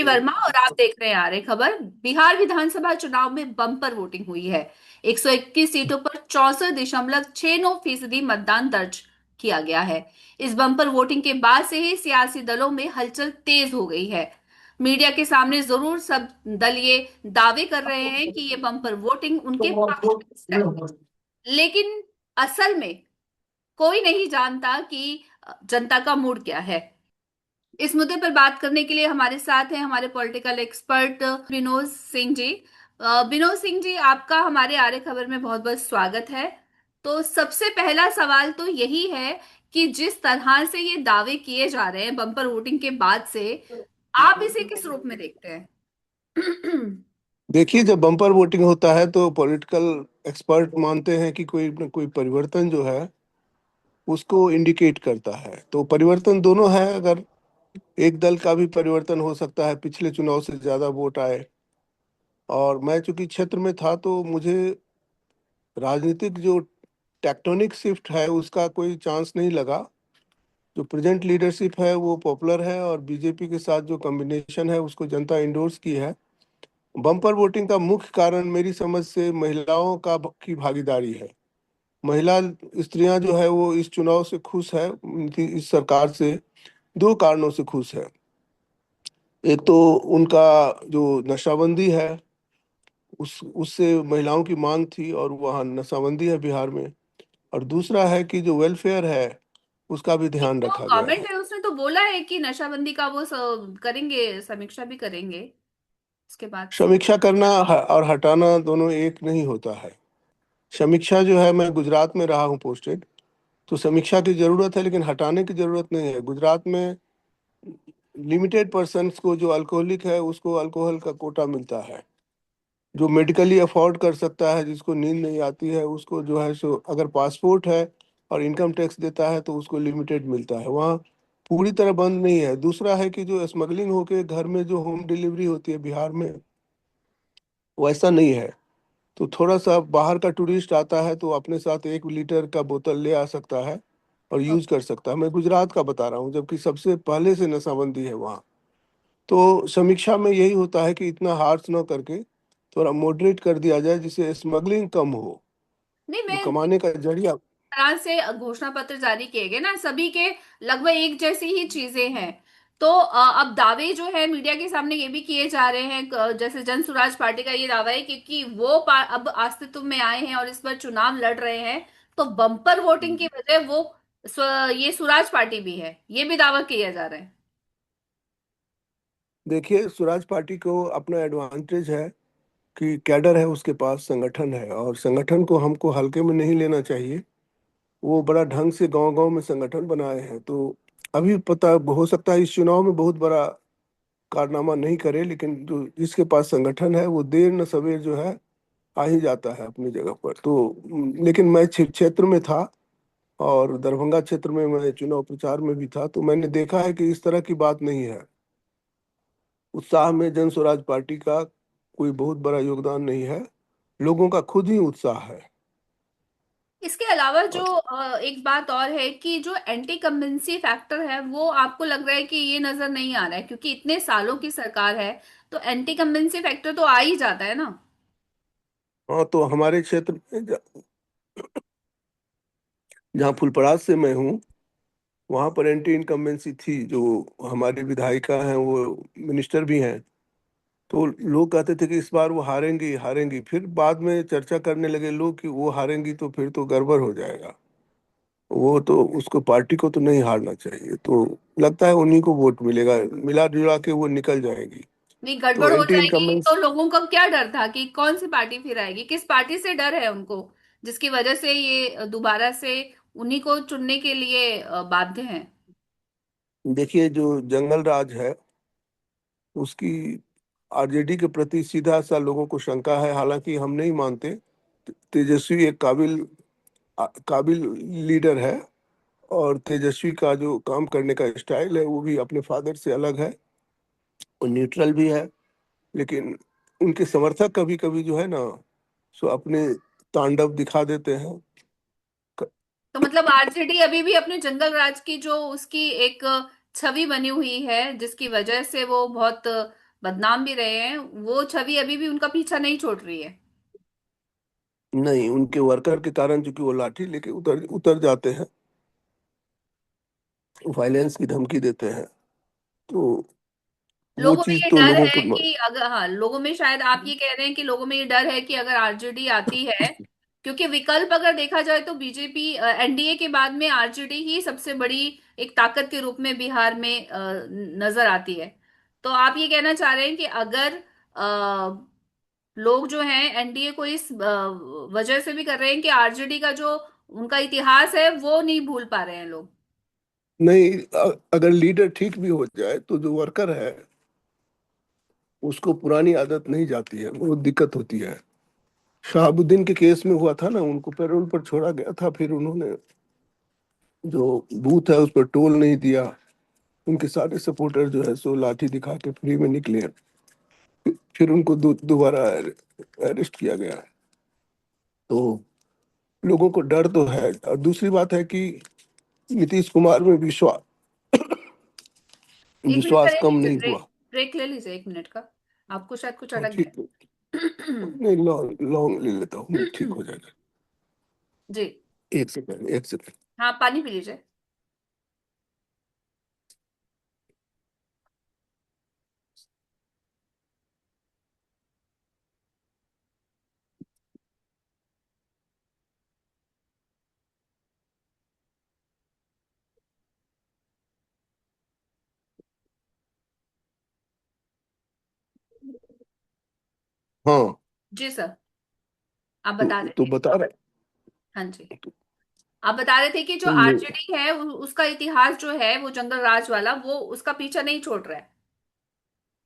वर्मा और आप देख रहे हैं आर्य खबर। बिहार विधानसभा चुनाव में बम्पर वोटिंग हुई है। 121 सीटों पर 64.69% मतदान दर्ज किया गया है। इस बम्पर वोटिंग के बाद से ही सियासी दलों में हलचल तेज हो गई है। मीडिया के सामने जरूर सब दल ये दावे कर रहे हैं कि ये बम्पर वोटिंग उनके पक्ष में है, लेकिन असल में कोई नहीं जानता कि जनता का मूड क्या है। इस मुद्दे पर बात करने के लिए हमारे साथ हैं हमारे पॉलिटिकल एक्सपर्ट विनोद सिंह जी। विनोद सिंह जी, आपका हमारे आर्य खबर में बहुत बहुत स्वागत है। तो सबसे पहला सवाल तो यही है कि जिस तरह से ये दावे किए जा रहे हैं बम्पर वोटिंग के बाद से, आप इसे किस रूप में देखते हैं? देखिए, जब बम्पर वोटिंग होता है तो पॉलिटिकल एक्सपर्ट मानते हैं कि कोई न कोई परिवर्तन जो है उसको इंडिकेट करता है। तो परिवर्तन दोनों है। अगर एक दल का भी परिवर्तन हो सकता है, पिछले चुनाव से ज्यादा वोट आए। और मैं चूंकि क्षेत्र में था तो मुझे राजनीतिक जो टेक्टोनिक शिफ्ट है उसका कोई चांस नहीं लगा। जो प्रेजेंट लीडरशिप है वो पॉपुलर है और बीजेपी के साथ जो कॉम्बिनेशन है उसको जनता इंडोर्स की है। बम्पर वोटिंग का मुख्य कारण मेरी समझ से महिलाओं की भागीदारी है। महिला स्त्रियां जो है वो इस चुनाव से खुश है, उनकी इस सरकार से दो कारणों से खुश है। एक तो उनका जो नशाबंदी है उससे महिलाओं की मांग थी और वहाँ नशाबंदी है बिहार में। और दूसरा है कि जो वेलफेयर है उसका भी ध्यान जो रखा गया गवर्नमेंट है। है उसने तो बोला है कि नशाबंदी का वो करेंगे, समीक्षा भी करेंगे इसके बाद से। समीक्षा करना और हटाना दोनों एक नहीं होता है। समीक्षा जो है, मैं गुजरात में रहा हूँ पोस्टेड, तो समीक्षा की जरूरत है लेकिन हटाने की जरूरत नहीं है। गुजरात में लिमिटेड पर्सन्स को, जो अल्कोहलिक है उसको अल्कोहल का कोटा मिलता है। जो मेडिकली अफोर्ड कर सकता है, जिसको नींद नहीं आती है, उसको जो है सो अगर पासपोर्ट है और इनकम टैक्स देता है तो उसको लिमिटेड मिलता है। वहाँ पूरी तरह बंद नहीं है। दूसरा है कि जो स्मगलिंग होके घर में जो होम डिलीवरी होती है बिहार में, वैसा नहीं है। तो थोड़ा सा बाहर का टूरिस्ट आता है तो अपने साथ 1 लीटर का बोतल ले आ सकता है और यूज कर सकता है। मैं गुजरात का बता रहा हूँ, जबकि सबसे पहले से नशाबंदी है वहाँ। तो समीक्षा में यही होता है कि इतना हार्श न करके थोड़ा मॉडरेट कर दिया जाए जिससे स्मगलिंग कम हो, नहीं, जो मैं कमाने का जरिया। तरह से घोषणा पत्र जारी किए गए ना, सभी के लगभग एक जैसी ही चीजें हैं। तो अब दावे जो है मीडिया के सामने ये भी किए जा रहे हैं, जैसे जन सुराज पार्टी का ये दावा है क्योंकि वो अब अस्तित्व में आए हैं और इस बार चुनाव लड़ रहे हैं, तो बम्पर वोटिंग की वजह वो ये सुराज पार्टी भी है, ये भी दावा किया जा रहा है। देखिए, स्वराज पार्टी को अपना एडवांटेज है कि कैडर है, उसके पास संगठन है और संगठन को हमको हल्के में नहीं लेना चाहिए। वो बड़ा ढंग से गांव गांव में संगठन बनाए हैं। तो अभी पता हो सकता है इस चुनाव में बहुत बड़ा कारनामा नहीं करे, लेकिन जो जिसके पास संगठन है वो देर न सवेर जो है आ ही जाता है अपनी जगह पर। तो लेकिन मैं क्षेत्र में था और दरभंगा क्षेत्र में मैं चुनाव प्रचार में भी था, तो मैंने देखा है कि इस तरह की बात नहीं है। उत्साह में जन स्वराज पार्टी का कोई बहुत बड़ा योगदान नहीं है, लोगों का खुद ही उत्साह है। इसके अलावा जो और एक बात और है कि जो एंटी कम्बेंसी फैक्टर है वो आपको लग रहा है कि ये नजर नहीं आ रहा है, क्योंकि इतने सालों की सरकार है तो एंटी कम्बेंसी फैक्टर तो आ ही जाता है ना। हाँ, तो हमारे क्षेत्र में जहाँ फुलपरास से मैं हूँ, वहाँ पर एंटी इनकम्बेंसी थी। जो हमारी विधायिका हैं वो मिनिस्टर भी हैं। तो लोग कहते थे कि इस बार वो हारेंगी हारेंगी। फिर बाद में चर्चा करने लगे लोग कि वो हारेंगी तो फिर तो गड़बड़ हो जाएगा, वो तो उसको पार्टी को तो नहीं हारना चाहिए। तो लगता है उन्हीं को वोट मिलेगा, मिला जुला के वो निकल जाएगी। नहीं, तो गड़बड़ हो एंटी जाएगी तो इनकम्बेंसी, लोगों का क्या डर था कि कौन सी पार्टी फिर आएगी, किस पार्टी से डर है उनको, जिसकी वजह से ये दोबारा से उन्हीं को चुनने के लिए बाध्य हैं? देखिए जो जंगल राज है उसकी आरजेडी के प्रति सीधा सा लोगों को शंका है। हालांकि हम नहीं मानते। तेजस्वी एक काबिल लीडर है और तेजस्वी का जो काम करने का स्टाइल है वो भी अपने फादर से अलग है। वो न्यूट्रल भी है, लेकिन उनके समर्थक कभी कभी जो है ना सो अपने तांडव दिखा देते हैं। क- तो मतलब आरजेडी अभी भी अपने जंगल राज की जो उसकी एक छवि बनी हुई है, जिसकी वजह से वो बहुत बदनाम भी रहे हैं, वो छवि अभी भी उनका पीछा नहीं छोड़ रही है। नहीं, उनके वर्कर के कारण, चूंकि वो लाठी लेके उतर उतर जाते हैं, वायलेंस की धमकी देते हैं, तो वो लोगों में चीज ये तो डर लोगों है को कि अगर, हाँ, लोगों में शायद आप ये कह रहे हैं कि लोगों में ये डर है कि अगर आरजेडी आती है, क्योंकि विकल्प अगर देखा जाए तो बीजेपी, एनडीए के बाद में आरजेडी ही सबसे बड़ी एक ताकत के रूप में बिहार में नजर आती है। तो आप ये कहना चाह रहे हैं कि अगर लोग जो हैं एनडीए को इस वजह से भी कर रहे हैं कि आरजेडी का जो उनका इतिहास है वो नहीं भूल पा रहे हैं लोग। नहीं, अगर लीडर ठीक भी हो जाए तो जो वर्कर है उसको पुरानी आदत नहीं जाती है, बहुत दिक्कत होती है। शहाबुद्दीन के केस में हुआ था ना, उनको पैरोल पर छोड़ा गया था, फिर उन्होंने जो बूथ है उस पर टोल नहीं दिया, उनके सारे सपोर्टर जो है सो लाठी दिखा के फ्री में निकले। फिर उनको दोबारा अरेस्ट किया गया। तो लोगों को डर तो है, और दूसरी बात है कि नीतीश कुमार में विश्वास एक मिनट का विश्वास ले कम लीजिए नहीं ब्रेक, हुआ। ब्रेक ले लीजिए 1 मिनट का। आपको शायद कुछ हाँ अटक ठीक है। गया। नहीं, लॉन्ग लॉन्ग ले लेता हूँ, ठीक हो जाएगा। जी। एक सेकंड, एक सेकंड। हाँ, पानी पी लीजिए। हाँ, जी सर, आप बता तो, रहे तो थे। बता रहे। हाँ जी, आप बता रहे थे कि जो तो आरजेडी है उसका इतिहास जो है वो जंगल राज वाला, वो उसका पीछा नहीं छोड़ रहा है।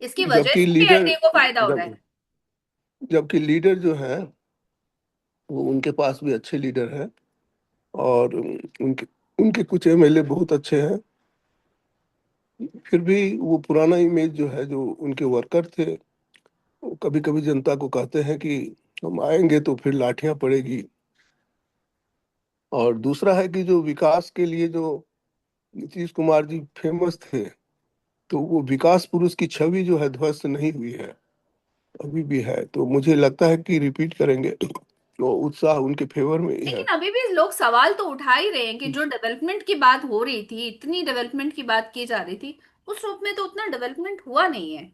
इसकी वजह जबकि से भी लीडर एनडीए को फायदा हो रहा जब है। जबकि लीडर जो है वो, उनके पास भी अच्छे लीडर हैं, और उनके उनके कुछ एमएलए बहुत अच्छे हैं। फिर भी वो पुराना इमेज जो है, जो उनके वर्कर थे, वो कभी कभी जनता को कहते हैं कि हम आएंगे तो फिर लाठियां पड़ेगी। और दूसरा है कि जो विकास के लिए जो नीतीश कुमार जी फेमस थे, तो वो विकास पुरुष की छवि जो है ध्वस्त नहीं हुई है, अभी भी है। तो मुझे लगता है कि रिपीट करेंगे, तो उत्साह उनके फेवर में ही लेकिन है। अभी भी लोग सवाल तो उठा ही रहे हैं कि जो डेवलपमेंट की बात हो रही थी, इतनी डेवलपमेंट की बात की जा रही थी, उस रूप में तो उतना डेवलपमेंट हुआ नहीं है।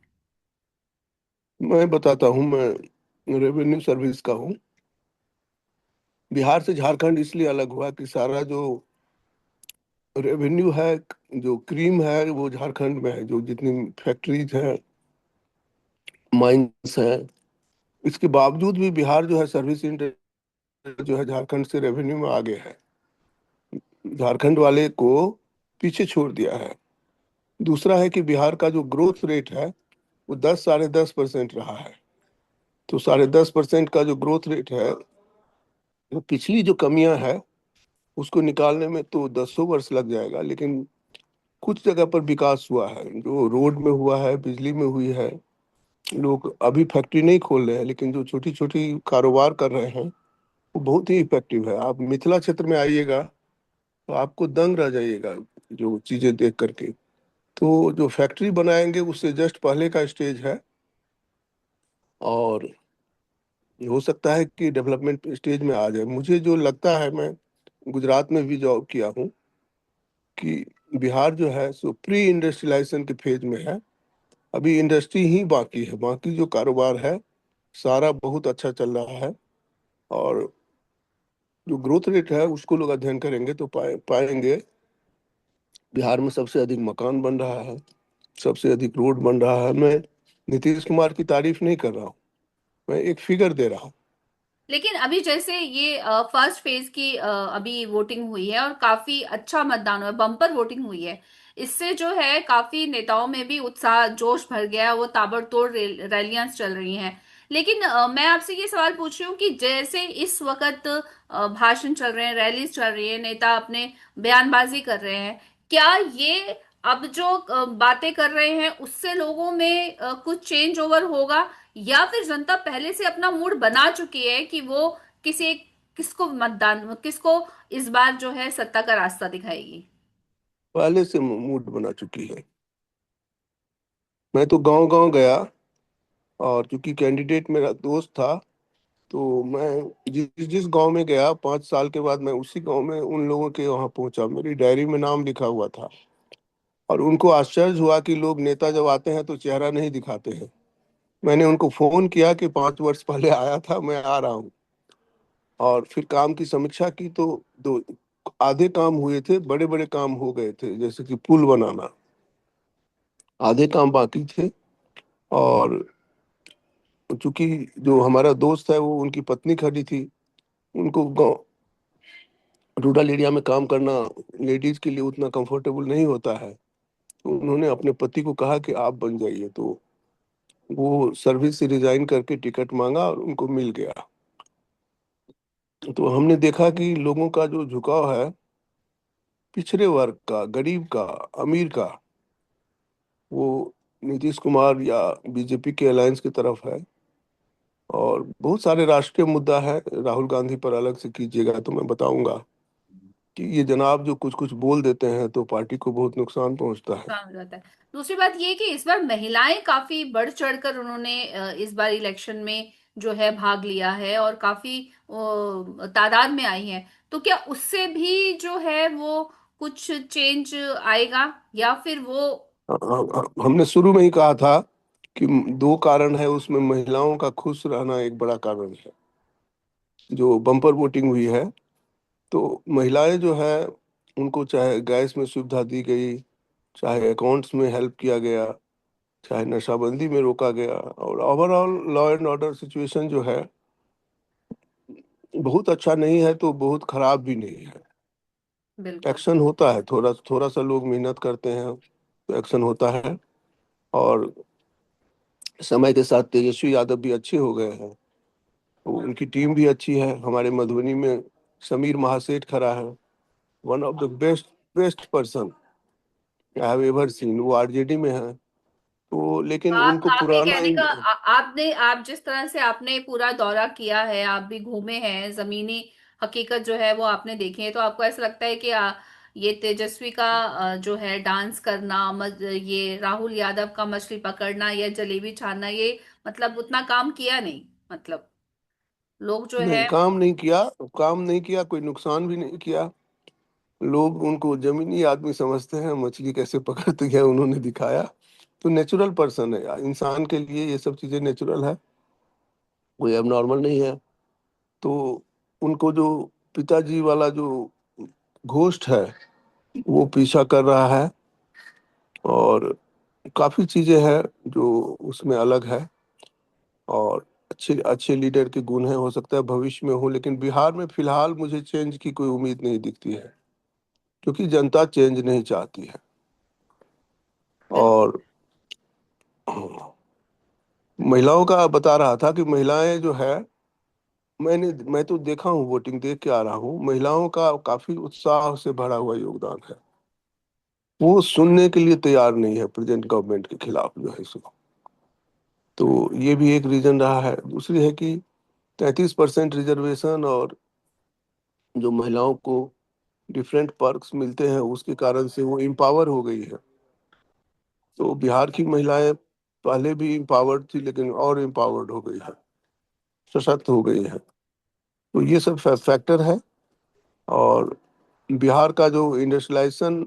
मैं बताता हूँ, मैं रेवेन्यू सर्विस का हूँ। बिहार से झारखंड इसलिए अलग हुआ कि सारा जो रेवेन्यू है, जो क्रीम है, वो झारखंड में है। जो जितनी फैक्ट्रीज हैं, माइंस हैं, इसके बावजूद भी बिहार जो है सर्विस इंडस्ट्री जो है झारखंड से रेवेन्यू में आगे है। झारखंड वाले को पीछे छोड़ दिया है। दूसरा है कि बिहार का जो ग्रोथ रेट है वो 10 साढ़े 10% रहा है। तो 10.5% का जो ग्रोथ रेट है, वो पिछली जो कमियां है उसको निकालने में तो 10 वर्ष लग जाएगा। लेकिन कुछ जगह पर विकास हुआ है, जो रोड में हुआ है, बिजली में हुई है। लोग अभी फैक्ट्री नहीं खोल रहे हैं, लेकिन जो छोटी छोटी कारोबार कर रहे हैं वो बहुत ही इफेक्टिव है। आप मिथिला क्षेत्र में आइएगा तो आपको दंग रह जाइएगा जो चीजें देख करके। तो जो फैक्ट्री बनाएंगे उससे जस्ट पहले का स्टेज है, और हो सकता है कि डेवलपमेंट स्टेज में आ जाए। मुझे जो लगता है, मैं गुजरात में भी जॉब किया हूँ, कि बिहार जो है सो प्री इंडस्ट्रियलाइजेशन के फेज में है। अभी इंडस्ट्री ही बाकी है, बाकी जो कारोबार है सारा बहुत अच्छा चल रहा है। और जो ग्रोथ रेट है उसको लोग अध्ययन करेंगे तो पाएंगे बिहार में सबसे अधिक मकान बन रहा है, सबसे अधिक रोड बन रहा है। मैं नीतीश कुमार की तारीफ नहीं कर रहा हूँ, मैं एक फिगर दे रहा हूँ। लेकिन अभी जैसे ये फर्स्ट फेज की अभी वोटिंग हुई है और काफी अच्छा मतदान हुआ है, बम्पर वोटिंग हुई है। इससे जो है काफी नेताओं में भी उत्साह जोश भर गया है, वो ताबड़तोड़ रैलियां चल रही हैं। लेकिन मैं आपसे ये सवाल पूछ रही हूँ कि जैसे इस वक्त भाषण चल रहे हैं, रैलीज चल रही है, नेता अपने बयानबाजी कर रहे हैं, क्या ये अब जो बातें कर रहे हैं उससे लोगों में कुछ चेंज ओवर होगा, या फिर जनता पहले से अपना मूड बना चुकी है कि वो किसी एक, किसको मतदान, किसको इस बार जो है सत्ता का रास्ता दिखाएगी? पहले से मूड बना चुकी है। मैं तो गांव गांव गया, और क्योंकि कैंडिडेट मेरा दोस्त था, तो मैं जिस जिस गांव में गया 5 साल के बाद मैं उसी गांव में उन लोगों के वहां पहुंचा। मेरी डायरी में नाम लिखा हुआ था। और उनको आश्चर्य हुआ कि लोग नेता जब आते हैं तो चेहरा नहीं दिखाते हैं। मैंने उनको फोन किया कि 5 वर्ष पहले आया था, मैं आ रहा हूँ। और फिर काम की समीक्षा की तो दो आधे काम हुए थे, बड़े बड़े काम हो गए थे, जैसे कि पुल बनाना। आधे काम बाकी थे। और चूंकि जो हमारा दोस्त है वो, उनकी पत्नी खड़ी थी, उनको गाँव रूरल एरिया में काम करना लेडीज के लिए उतना कंफर्टेबल नहीं होता है। तो उन्होंने अपने पति को कहा कि आप बन जाइए। तो वो सर्विस से रिजाइन करके टिकट मांगा और उनको मिल गया। तो हमने देखा कि लोगों का जो झुकाव है, पिछड़े वर्ग का, गरीब का, अमीर का, वो नीतीश कुमार या बीजेपी के अलायंस की तरफ है। और बहुत सारे राष्ट्रीय मुद्दा है, राहुल गांधी पर अलग से कीजिएगा तो मैं बताऊंगा कि ये जनाब जो कुछ कुछ बोल देते हैं तो पार्टी को बहुत नुकसान पहुंचता है। नुकसान हो जाता है। दूसरी बात ये कि इस बार महिलाएं काफी बढ़ चढ़कर उन्होंने इस बार इलेक्शन में जो है भाग लिया है और काफी तादाद में आई हैं। तो क्या उससे भी जो है वो कुछ चेंज आएगा, या फिर वो। हमने शुरू में ही कहा था कि दो कारण है उसमें, महिलाओं का खुश रहना एक बड़ा कारण है। जो बम्पर वोटिंग हुई है, तो महिलाएं जो है, उनको चाहे गैस में सुविधा दी गई, चाहे अकाउंट्स में हेल्प किया गया, चाहे नशाबंदी में रोका गया, और overall law and order situation जो है, बहुत अच्छा नहीं है तो बहुत खराब भी नहीं है। बिल्कुल। एक्शन होता है, थोड़ा थोड़ा सा लोग मेहनत करते हैं तो एक्शन होता है। और समय के साथ तेजस्वी यादव भी अच्छे हो गए हैं, तो उनकी टीम भी अच्छी है। हमारे मधुबनी में समीर महासेठ खड़ा है, one of the best best person I have ever seen. वो आरजेडी में है, तो लेकिन उनको आप ही पुराना कहने का आपने, आप जिस तरह से आपने पूरा दौरा किया है, आप भी घूमे हैं, जमीनी हकीकत जो है वो आपने देखी है, तो आपको ऐसा लगता है कि ये तेजस्वी का जो है डांस करना, ये राहुल यादव का मछली पकड़ना या जलेबी छानना, ये मतलब उतना काम किया नहीं, मतलब लोग जो नहीं, है। काम नहीं किया। काम नहीं किया, कोई नुकसान भी नहीं किया। लोग उनको जमीनी आदमी समझते हैं, मछली कैसे पकड़ते हैं उन्होंने दिखाया। तो नेचुरल पर्सन है, इंसान के लिए ये सब चीजें नेचुरल है, कोई अब नॉर्मल नहीं है। तो उनको जो पिताजी वाला जो घोस्ट है वो पीछा कर रहा है। और काफी चीजें हैं जो उसमें अलग है। और अच्छे अच्छे लीडर के गुण हैं, हो सकता है भविष्य में हो, लेकिन बिहार में फिलहाल मुझे चेंज की कोई उम्मीद नहीं दिखती है, क्योंकि जनता चेंज नहीं चाहती है। बिल्कुल। और महिलाओं का बता रहा था कि महिलाएं जो है, मैं तो देखा हूँ, वोटिंग देख के आ रहा हूँ, महिलाओं का काफी उत्साह से भरा हुआ योगदान है। वो सुनने के लिए तैयार नहीं है प्रेजेंट गवर्नमेंट के खिलाफ जो है सो। तो ये भी एक रीजन रहा है। दूसरी है कि 33% रिजर्वेशन और जो महिलाओं को डिफरेंट पर्क्स मिलते हैं उसके कारण से वो एम्पावर हो गई है। तो बिहार की महिलाएं पहले भी एम्पावर्ड थी, लेकिन और एम्पावर्ड हो गई है, सशक्त हो गई है। तो ये सब फैक्टर है। और बिहार का जो इंडस्ट्रियलाइजेशन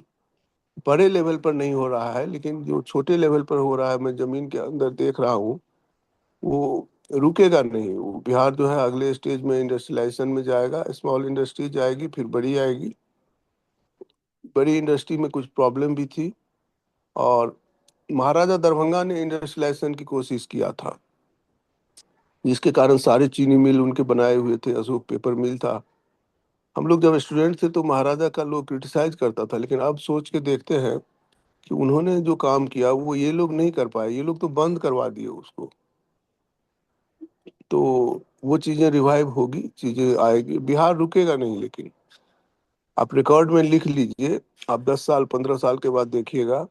बड़े लेवल पर नहीं हो रहा है, लेकिन जो छोटे लेवल पर हो रहा है, मैं जमीन के अंदर देख रहा हूँ, वो रुकेगा नहीं। वो बिहार जो है अगले स्टेज में इंडस्ट्रियलाइजेशन में जाएगा, स्मॉल इंडस्ट्री जाएगी, फिर बड़ी आएगी। बड़ी इंडस्ट्री में कुछ प्रॉब्लम भी थी। और महाराजा दरभंगा ने इंडस्ट्रियलाइजेशन की कोशिश किया था, जिसके कारण सारे चीनी मिल उनके बनाए हुए थे, अशोक पेपर मिल था। हम लोग जब स्टूडेंट थे तो महाराजा का लोग क्रिटिसाइज करता था, लेकिन अब सोच के देखते हैं कि उन्होंने जो काम किया वो ये लोग नहीं कर पाए, ये लोग तो बंद करवा दिए उसको। तो वो चीजें रिवाइव होगी, चीजें आएगी, बिहार रुकेगा नहीं। लेकिन आप रिकॉर्ड में लिख लीजिए, आप 10 साल 15 साल के बाद देखिएगा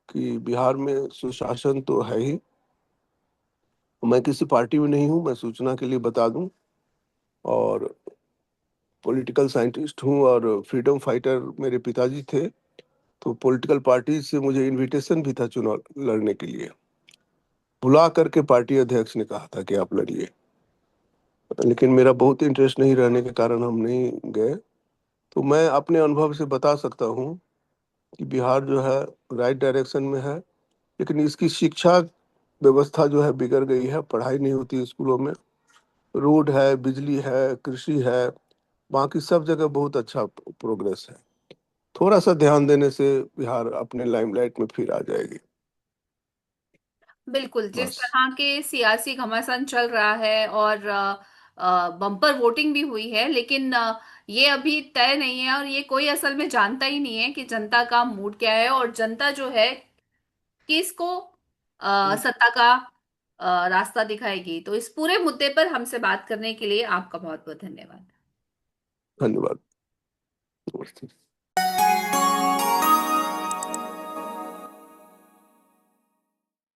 कि बिहार में सुशासन तो है ही। मैं किसी पार्टी में नहीं हूँ, मैं सूचना के लिए बता दूं। और पॉलिटिकल साइंटिस्ट हूँ और फ्रीडम फाइटर मेरे पिताजी थे। तो पॉलिटिकल पार्टी से मुझे इनविटेशन भी था चुनाव लड़ने के लिए। बुला करके पार्टी अध्यक्ष ने कहा था कि आप लड़िए, लेकिन मेरा बहुत इंटरेस्ट नहीं रहने के कारण हम नहीं गए। तो मैं अपने अनुभव से बता सकता हूँ कि बिहार जो है राइट डायरेक्शन में है, लेकिन इसकी शिक्षा व्यवस्था जो है बिगड़ गई है, पढ़ाई नहीं होती स्कूलों में। रोड है, बिजली है, कृषि है, बाकी सब जगह बहुत अच्छा प्रोग्रेस है। थोड़ा सा ध्यान देने से बिहार अपने लाइमलाइट में फिर आ जाएगी। बिल्कुल, जिस बस। तरह के सियासी घमासान चल रहा है और बम्पर वोटिंग भी हुई है, लेकिन ये अभी तय नहीं है और ये कोई असल में जानता ही नहीं है कि जनता का मूड क्या है और जनता जो है किसको सत्ता का रास्ता दिखाएगी। तो इस पूरे मुद्दे पर हमसे बात करने के लिए आपका बहुत बहुत धन्यवाद। धन्यवाद। नमस्ते।